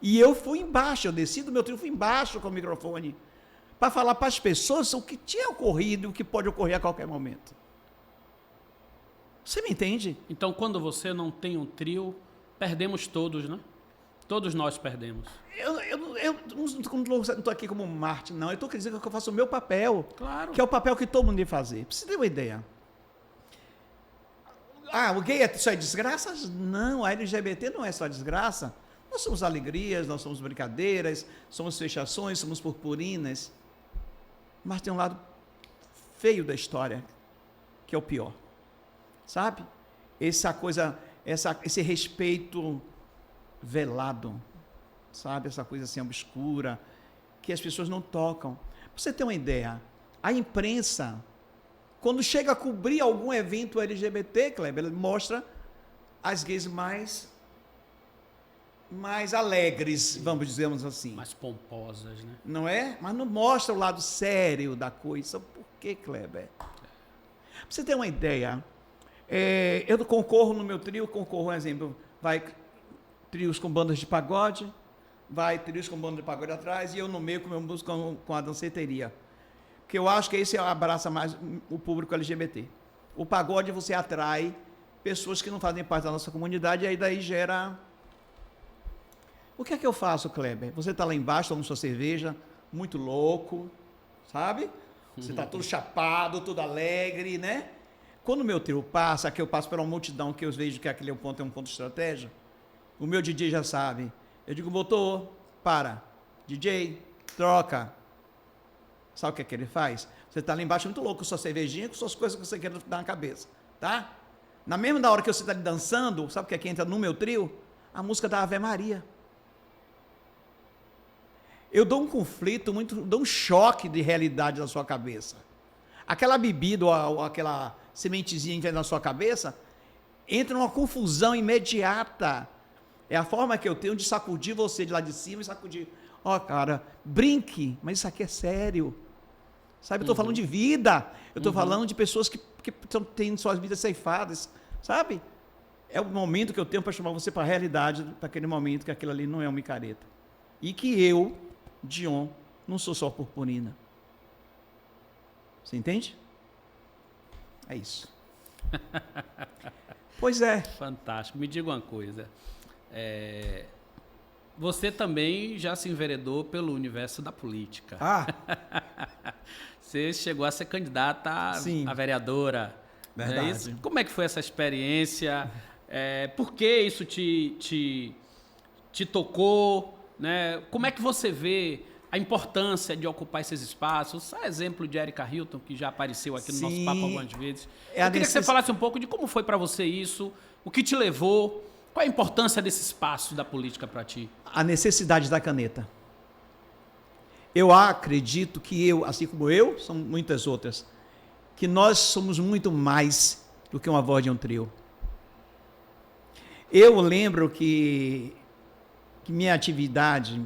E eu fui embaixo, eu desci do meu trio, fui embaixo com o microfone, para falar para as pessoas o que tinha ocorrido e o que pode ocorrer a qualquer momento. Você me entende? Então, quando você não tem um trio, perdemos todos, né? Todos nós perdemos. Eu não estou aqui como Marte, não. Eu estou dizendo que eu faço o meu papel. Claro. Que é o papel que todo mundo deve fazer. Pra você ter uma ideia. O gay é só desgraça? Não, a LGBT não é só desgraça. Nós somos alegrias, nós somos brincadeiras, somos fechações, somos purpurinas. Mas tem um lado feio da história, que é o pior. Sabe? Esse respeito velado, sabe? Essa coisa assim obscura, que as pessoas não tocam. Pra você ter uma ideia, a imprensa, quando chega a cobrir algum evento LGBT, Kleber, ele mostra as gays mais alegres, vamos dizer assim. Mais pomposas, né? Não é? Mas não mostra o lado sério da coisa. Por que, Kleber? Pra você ter uma ideia, eu concorro no meu trio, por exemplo, vai trios com bandas de pagode, vai trios com banda de pagode atrás, e eu no meio com meu músico com a danceteria. Porque eu acho que esse abraça mais o público LGBT. O pagode você atrai pessoas que não fazem parte da nossa comunidade, e aí daí gera... O que é que eu faço, Kleber? Você está lá embaixo, tomando sua cerveja, muito louco, sabe? Você está todo chapado, todo alegre, né? Quando o meu trio passa, que eu passo pela multidão, que eu vejo que aquele é um ponto de estratégia, o meu DJ já sabe. Eu digo, motor, para. DJ, troca. Sabe o que é que ele faz? Você está lá embaixo muito louco com sua cervejinha, com suas coisas que você quer dar na cabeça, tá? Na mesma hora que você está dançando, sabe o que é que entra no meu trio? A música da Ave Maria. Eu dou um conflito, dou um choque de realidade na sua cabeça. Aquela bebida ou aquela sementezinha que entra na sua cabeça, entra numa confusão imediata. É a forma que eu tenho de sacudir você de lá de cima e sacudir. Ó, cara, brinque, mas isso aqui é sério. Sabe, eu estou falando de vida. Eu estou falando de pessoas que têm suas vidas ceifadas. Sabe? É o momento que eu tenho para chamar você para a realidade, para aquele momento que aquilo ali não é uma micareta. E que eu, Dion, não sou só purpurina. Você entende? É isso. Pois é. Fantástico. Me diga uma coisa. Você também já se enveredou pelo universo da política. Você chegou a ser candidata a vereadora. Verdade. Não é isso? Como é que foi essa experiência? Por que isso te tocou? Né? Como é que você vê a importância de ocupar esses espaços? Só exemplo de Érica Hilton, que já apareceu aqui no nosso papo algumas vezes. Eu queria que você falasse um pouco de como foi para você isso, o que te levou, qual a importância desse espaço da política para ti? A necessidade da caneta. Eu acredito que assim como eu, são muitas outras, que nós somos muito mais do que uma voz de um trio. Eu lembro que minha atividade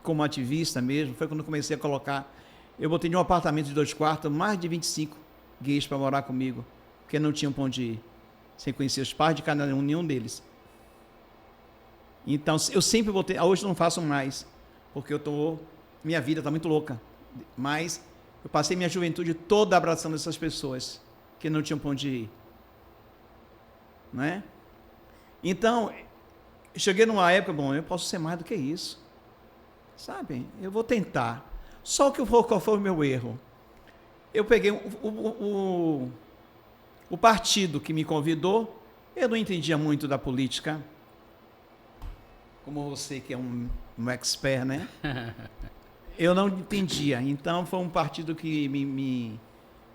como ativista mesmo foi quando eu comecei a colocar. Eu botei de um apartamento de 2 quartos mais de 25 gays para morar comigo, porque não tinham para onde ir, sem conhecer os pais de cada nenhum deles. Então, eu sempre botei. Hoje não faço mais, porque minha vida está muito louca. Mas eu passei minha juventude toda abraçando essas pessoas que não tinham para onde ir. Não é? Então, cheguei numa época, eu posso ser mais do que isso. Sabe? Eu vou tentar. Só que qual foi o meu erro? Eu peguei o partido que me convidou, eu não entendia muito da política, como você que é um expert, né? Eu não entendia. Então, foi um partido que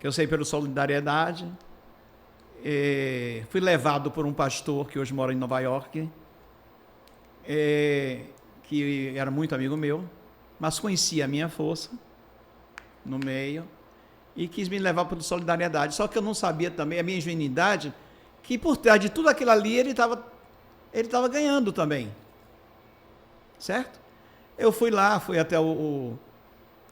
que eu saí pelo Solidariedade. Fui levado por um pastor que hoje mora em Nova York, que era muito amigo meu, mas conhecia a minha força no meio e quis me levar para o Solidariedade. Só que eu não sabia também, a minha ingenuidade, que por trás de tudo aquilo ali ele estava ganhando também. Certo? Eu fui até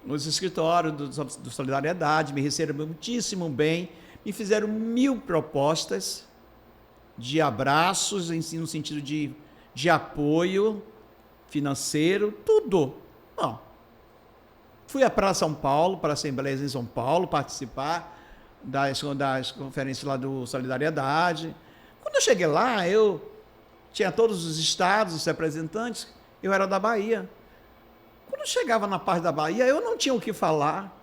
nos escritórios do Solidariedade, me receberam muitíssimo bem, me fizeram 1000 propostas de abraços, no sentido de apoio financeiro, tudo. Bom, fui para São Paulo, para assembleias em São Paulo, participar das conferências lá do Solidariedade. Quando eu cheguei lá, eu tinha todos os estados, os representantes, eu era da Bahia. Quando eu chegava na parte da Bahia, eu não tinha o que falar,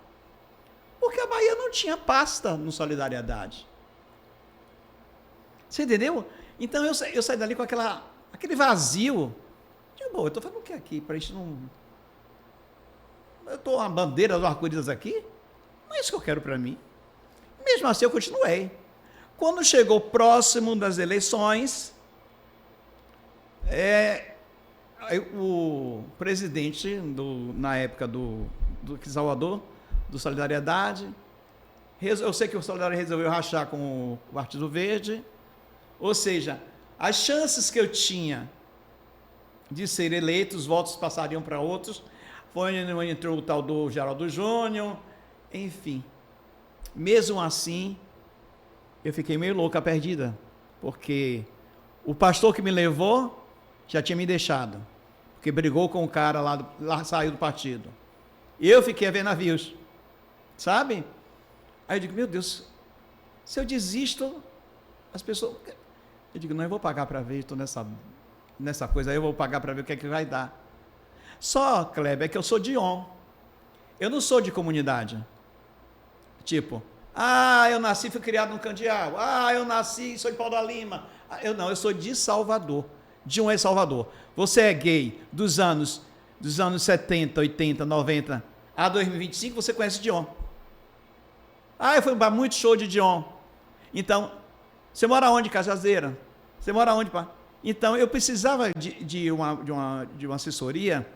porque a Bahia não tinha pasta no Solidariedade. Você entendeu? Então eu saí dali com aquele vazio. Eu estou fazendo o que aqui? Para isso não. Eu estou uma bandeira do arco-íris aqui? Não é isso que eu quero para mim. Mesmo assim, eu continuei. Quando chegou próximo das eleições, o presidente, na época do Salvador, do Solidariedade, eu sei que o Solidariedade resolveu rachar com o Partido Verde, ou seja, as chances que eu tinha de ser eleito, os votos passariam para outros, entrou o tal do Geraldo Júnior, enfim. Mesmo assim, eu fiquei meio louca, perdida, porque o pastor que me levou já tinha me deixado, porque brigou com o cara lá saiu do partido. E eu fiquei a ver navios, sabe? Aí eu digo, meu Deus, se eu desisto, as pessoas... Eu digo, não, eu vou pagar para ver, estou nessa coisa aí, eu vou pagar para ver o que é que vai dar. Só, Kleber, é que eu sou Dion. Eu não sou de comunidade. Tipo, eu nasci, fui criado no Candial. Eu nasci, sou de Pau da Lima. Eu sou de Salvador. Dion é Salvador. Você é gay dos anos 70, 80, 90 a 2025, você conhece Dion. Eu fui para muito show de Dion. Então, Você mora onde, Cajazeira? Você mora onde, pá? Então, eu precisava de uma assessoria,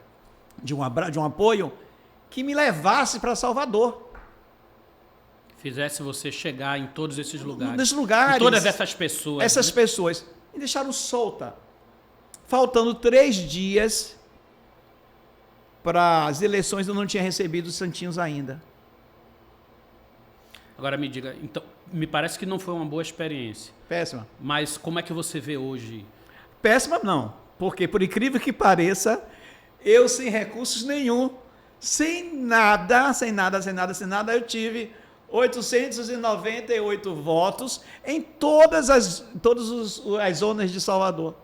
de um apoio que me levasse para Salvador. Fizesse você chegar em todos esses lugares. Nesses lugares. E todas essas pessoas. Essas pessoas. Me deixaram solta. Faltando 3 dias para as eleições, eu não tinha recebido os santinhos ainda. Agora me diga, então, me parece que não foi uma boa experiência. Péssima. Mas como é que você vê hoje? Péssima não, porque por incrível que pareça, eu sem recursos nenhum, sem nada, eu tive 898 votos em todas as zonas de Salvador.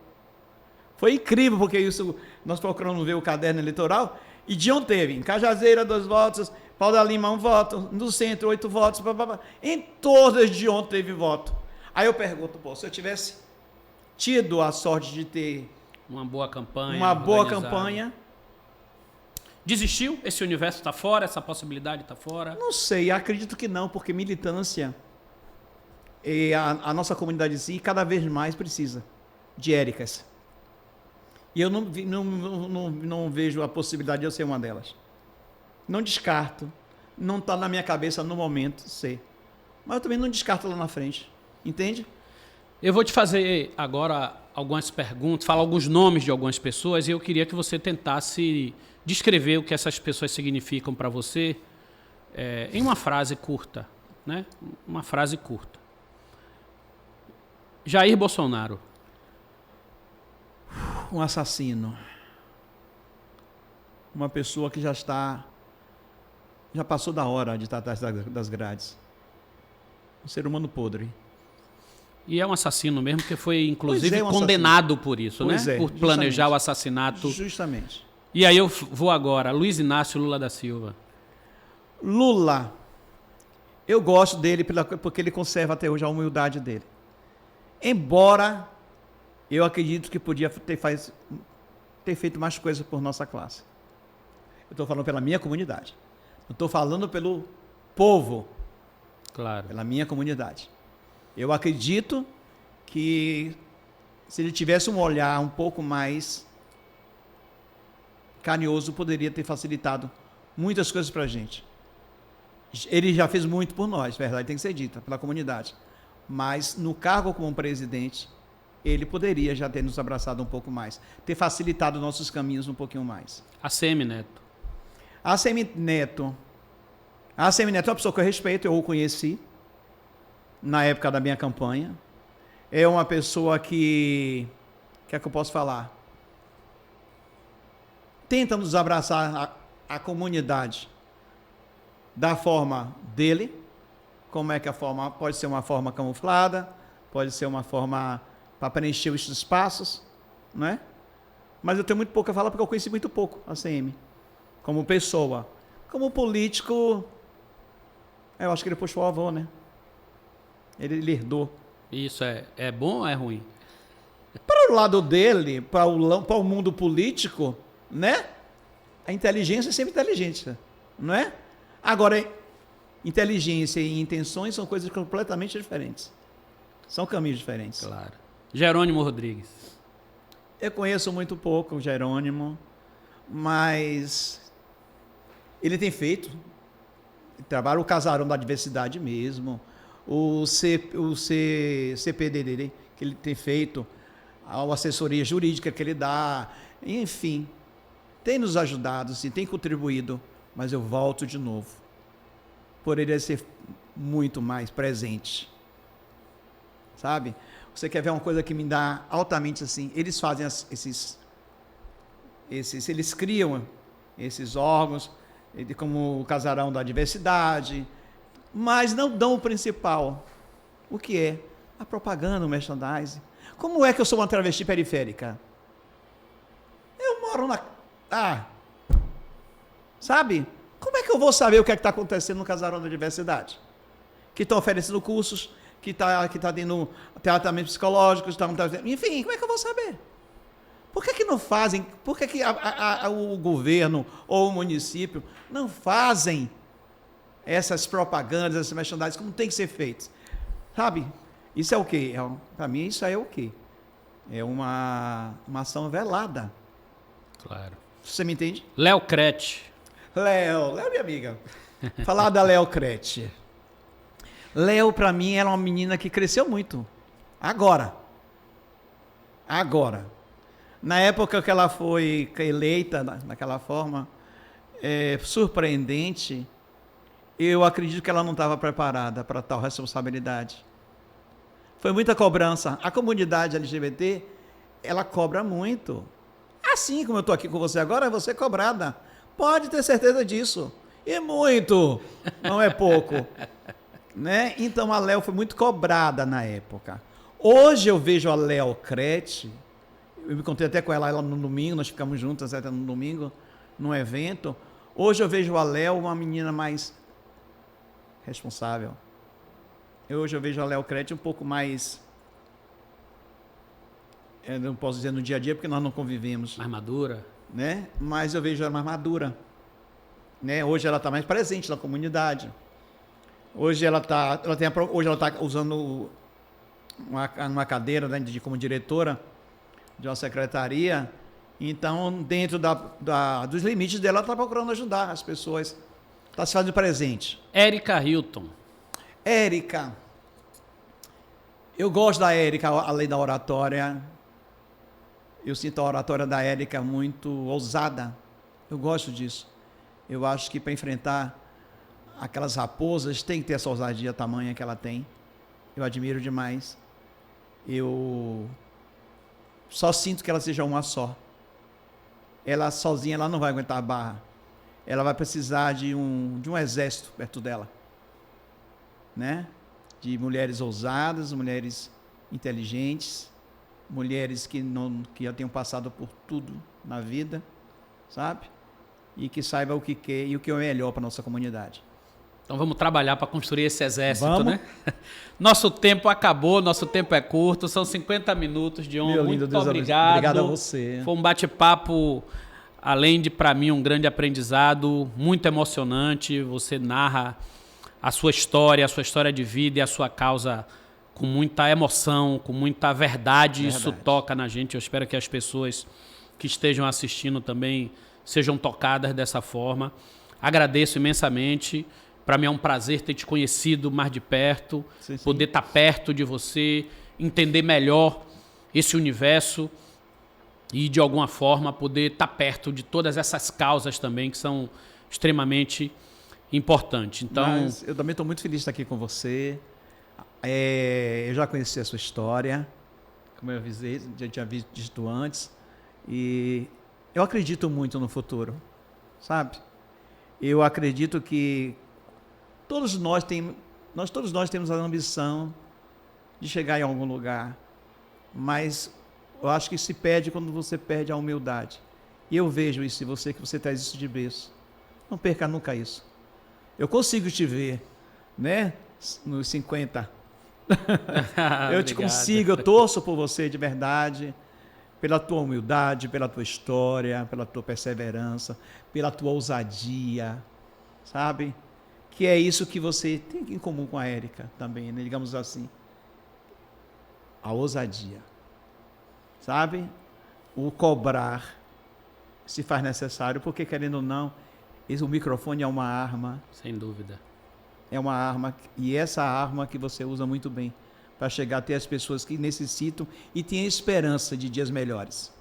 Foi incrível, porque isso, nós procuramos ver o caderno eleitoral, e Dion teve, em Cajazeira, 2 votos, Pau da Lima, 1 voto, no centro, 8 votos, em todas Dion teve voto. Aí eu pergunto, pô, se eu tivesse tido a sorte de ter uma boa campanha, desistiu? Esse universo está fora? Essa possibilidade está fora? Não sei, acredito que não, porque militância, e a nossa comunidade em si, cada vez mais precisa de Éricas. E eu não vejo a possibilidade de eu ser uma delas. Não descarto. Não está na minha cabeça no momento ser. Mas eu também não descarto lá na frente. Entende? Eu vou te fazer agora algumas perguntas, falar alguns nomes de algumas pessoas, e eu queria que você tentasse descrever o que essas pessoas significam para você em uma frase curta, né? Uma frase curta. Jair Bolsonaro. Um assassino. Uma pessoa que já passou da hora de estar atrás das grades. Um ser humano podre. E é um assassino mesmo, porque foi, inclusive, condenado por isso, né? Por planejar o assassinato. Justamente. E aí eu vou agora, Luiz Inácio Lula da Silva. Lula, eu gosto dele porque ele conserva até hoje a humildade dele. Embora eu acredito que podia ter feito mais coisas por nossa classe. Eu estou falando pela minha comunidade. Não estou falando pelo povo. Claro. Pela minha comunidade. Eu acredito que se ele tivesse um olhar um pouco mais carinhoso, poderia ter facilitado muitas coisas para a gente. Ele já fez muito por nós, verdade tem que ser dita, pela comunidade. Mas no cargo como presidente, ele poderia já ter nos abraçado um pouco mais, ter facilitado nossos caminhos um pouquinho mais. ACM Neto. ACM Neto é uma pessoa que eu respeito, eu o conheci na época da minha campanha. É uma pessoa que é que eu posso falar? Tenta nos abraçar a comunidade da forma dele. Como é que a forma pode ser uma forma camuflada, pode ser uma forma para preencher os espaços, não é? Mas eu tenho muito pouco a falar porque eu conheci muito pouco a CM. Como pessoa. Como político, eu acho que ele puxou o avô, né? Ele herdou. Isso é bom ou é ruim? Para o lado dele, para o mundo político, né? A inteligência é sempre inteligência, não é? Agora, inteligência e intenções são coisas completamente diferentes. São caminhos diferentes. Claro. Jerônimo Rodrigues. Eu conheço muito pouco o Jerônimo, mas ele tem feito trabalho, o Casarão da Diversidade mesmo, o CPD dele, que ele tem feito, a assessoria jurídica que ele dá, enfim, tem nos ajudado, sim, tem contribuído, mas eu volto de novo. Poderia ser muito mais presente. Sabe? Você quer ver uma coisa que me dá altamente assim? Eles fazem eles criam esses órgãos, como o Casarão da Diversidade, mas não dão o principal. O que é? A propaganda, o merchandising. Como é que eu sou uma travesti periférica? Eu moro sabe? Como é que eu vou saber o que é que está acontecendo no Casarão da Diversidade? Que estão oferecendo cursos, que tá tendo tratamento psicológico, enfim, como é que eu vou saber? Por que não fazem? Por que o governo ou o município não fazem essas propagandas, essas merchandising como tem que ser feitos? Sabe? Isso é o quê? Para mim, isso aí é o quê? É uma ação velada. Claro. Você me entende? Léo Crete. Léo, minha amiga. Falar da Léo Crete. Léo, para mim, ela é uma menina que cresceu muito. Agora. Na época que ela foi eleita daquela forma, surpreendente, eu acredito que ela não estava preparada para tal responsabilidade. Foi muita cobrança. A comunidade LGBT, ela cobra muito. Assim como eu estou aqui com você agora, você é cobrada. Pode ter certeza disso. E muito, não é pouco. Né? Então a Léo foi muito cobrada na época. Hoje eu vejo a Léo Crete, eu me contei até com ela no domingo, nós ficamos juntas até no domingo, num evento. Hoje eu vejo a Léo uma menina mais responsável. Hoje eu vejo a Léo Crete um pouco mais, eu não posso dizer no dia a dia porque nós não convivemos. Mais madura. Né? Mas eu vejo ela mais madura. Né? Hoje ela está mais presente na comunidade. Hoje ela está usando uma cadeira, né, como diretora de uma secretaria. Então, dentro dos limites dela, ela está procurando ajudar as pessoas. Está se fazendo presente. Érica Hilton. Érica. Eu gosto da Érica, além da oratória. Eu sinto a oratória da Érica muito ousada. Eu gosto disso. Eu acho que para enfrentar aquelas raposas tem que ter essa ousadia tamanha que ela tem. Eu admiro demais. Eu só sinto que ela seja uma só. Ela sozinha ela não vai aguentar a barra. Ela vai precisar de um exército perto dela. Né? De mulheres ousadas, mulheres inteligentes, mulheres que já tenham passado por tudo na vida, sabe? E que saibam o que quer e o que é melhor para a nossa comunidade. Então vamos trabalhar para construir esse exército, né? Nosso tempo acabou, nosso tempo é curto, são 50 minutos, Dion. Meu lindo, muito Deus obrigado. Obrigado a você. Foi um bate-papo, além de, para mim, um grande aprendizado, muito emocionante. Você narra a sua história de vida e a sua causa com muita emoção, com muita verdade. Isso toca na gente. Eu espero que as pessoas que estejam assistindo também sejam tocadas dessa forma. Agradeço imensamente. Para mim é um prazer ter te conhecido mais de perto, sim. Poder estar perto de você, entender melhor esse universo e, de alguma forma, poder estar perto de todas essas causas também que são extremamente importantes. Então, mas eu também estou muito feliz de estar aqui com você. Eu já conheci a sua história, como eu avisei, já tinha visto antes, e eu acredito muito no futuro, sabe? Eu acredito que todos nós temos a ambição de chegar em algum lugar, mas eu acho que se perde quando você perde a humildade. E eu vejo isso em você, que você traz isso de berço. Não perca nunca isso. Eu consigo te ver, né? Nos 50. Eu te consigo, eu torço por você de verdade, pela tua humildade, pela tua história, pela tua perseverança, pela tua ousadia, sabe? Que é isso que você tem em comum com a Érica também, né? Digamos assim. A ousadia. Sabe? O cobrar se faz necessário, porque querendo ou não, o microfone é uma arma. Sem dúvida. É uma arma, e essa arma que você usa muito bem para chegar até as pessoas que necessitam e têm esperança de dias melhores.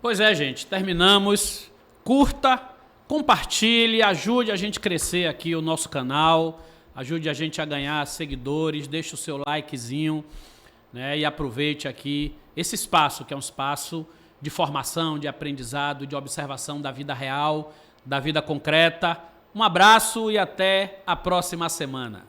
Pois é, gente. Terminamos. Curta, compartilhe, ajude a gente a crescer aqui o nosso canal, ajude a gente a ganhar seguidores, deixe o seu likezinho, né, e aproveite aqui esse espaço, que é um espaço de formação, de aprendizado, de observação da vida real, da vida concreta. Um abraço e até a próxima semana.